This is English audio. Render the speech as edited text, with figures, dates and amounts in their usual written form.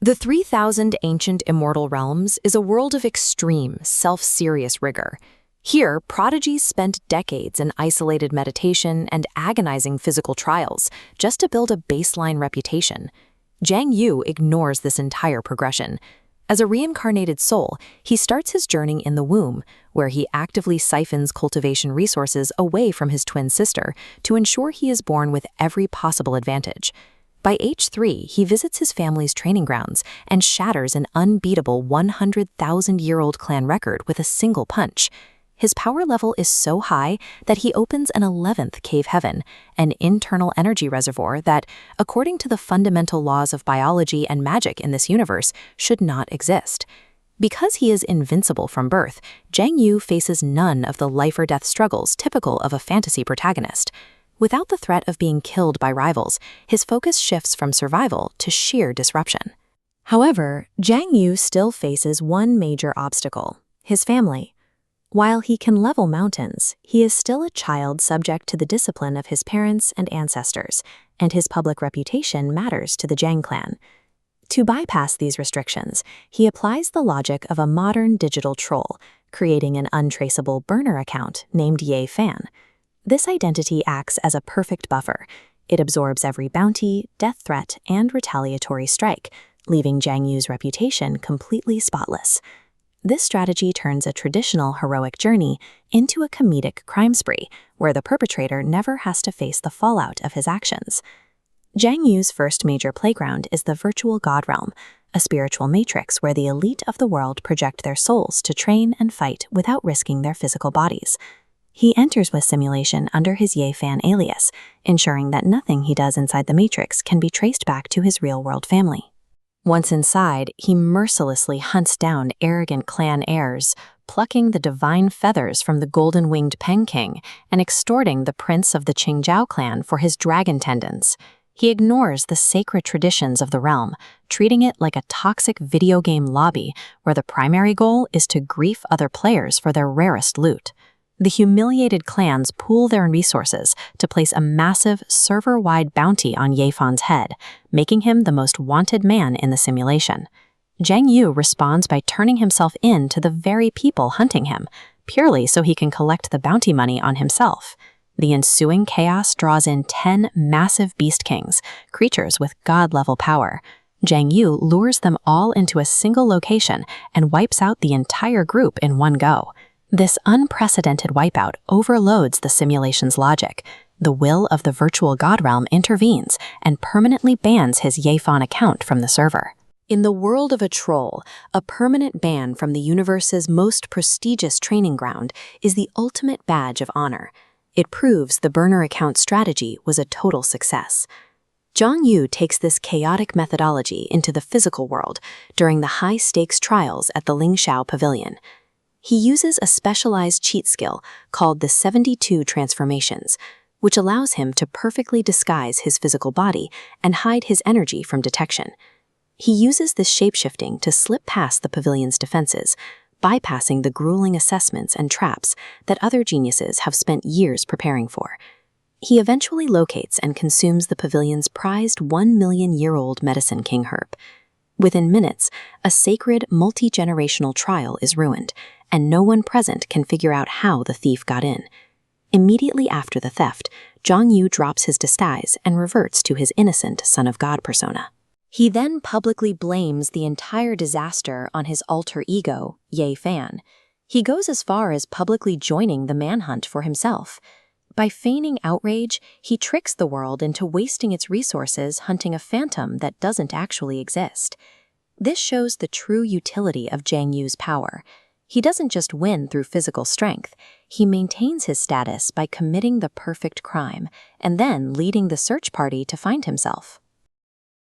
The 3,000 ancient immortal realms is a world of extreme, self-serious rigor. Here, prodigies spent decades in isolated meditation and agonizing physical trials just to build a baseline reputation. Jiang Yu ignores this entire progression. As a reincarnated soul, he starts his journey in the womb, where he actively siphons cultivation resources away from his twin sister to ensure he is born with every possible advantage. By age 3, he visits his family's training grounds and shatters an unbeatable 100,000-year-old clan record with a single punch. His power level is so high that he opens an 11th cave heaven, an internal energy reservoir that, according to the fundamental laws of biology and magic in this universe, should not exist. Because he is invincible from birth, Jiang Yu faces none of the life-or-death struggles typical of a fantasy protagonist. Without the threat of being killed by rivals, his focus shifts from survival to sheer disruption. However, Jiang Yu still faces one major obstacle: his family. While he can level mountains, he is still a child subject to the discipline of his parents and ancestors, and his public reputation matters to the Jiang clan. To bypass these restrictions, he applies the logic of a modern digital troll, creating an untraceable burner account named Ye Fan. This identity acts as a perfect buffer. It absorbs every bounty, death threat, and retaliatory strike, leaving Jiang Yu's reputation completely spotless. This strategy turns a traditional heroic journey into a comedic crime spree, where the perpetrator never has to face the fallout of his actions. Jiang Yu's first major playground is the virtual god realm, a spiritual matrix where the elite of the world project their souls to train and fight without risking their physical bodies. He enters with simulation under his Ye Fan alias, ensuring that nothing he does inside the matrix can be traced back to his real-world family. Once inside, he mercilessly hunts down arrogant clan heirs, plucking the divine feathers from the golden-winged Peng King and extorting the prince of the Qingzhou clan for his dragon tendons. He ignores the sacred traditions of the realm, treating it like a toxic video game lobby where the primary goal is to grief other players for their rarest loot. The humiliated clans pool their resources to place a massive server-wide bounty on Ye Fan's head, making him the most wanted man in the simulation. Jiang Yu responds by turning himself in to the very people hunting him, purely so he can collect the bounty money on himself. The ensuing chaos draws in 10 massive beast kings, creatures with god-level power. Jiang Yu lures them all into a single location and wipes out the entire group in one go. This unprecedented wipeout overloads the simulation's logic. The will of the virtual god realm intervenes and permanently bans his Ye Fan account from the server. In the world of a troll, a permanent ban from the universe's most prestigious training ground is the ultimate badge of honor. It proves the burner account strategy was a total success. Jiang Yu takes this chaotic methodology into the physical world during the high-stakes trials at the Lingxiao Pavilion. He uses a specialized cheat skill called the 72 transformations, which allows him to perfectly disguise his physical body and hide his energy from detection. He uses this shapeshifting to slip past the pavilion's defenses, bypassing the grueling assessments and traps that other geniuses have spent years preparing for. He eventually locates and consumes the pavilion's prized 1-million-year-old medicine king herb. Within minutes, a sacred, multi-generational trial is ruined, and no one present can figure out how the thief got in. Immediately after the theft, Jiang Yu drops his disguise and reverts to his innocent son of God persona. He then publicly blames the entire disaster on his alter ego, Ye Fan. He goes as far as publicly joining the manhunt for himself. By feigning outrage, he tricks the world into wasting its resources hunting a phantom that doesn't actually exist. This shows the true utility of Jiang Yu's power. He doesn't just win through physical strength, he maintains his status by committing the perfect crime, and then leading the search party to find himself.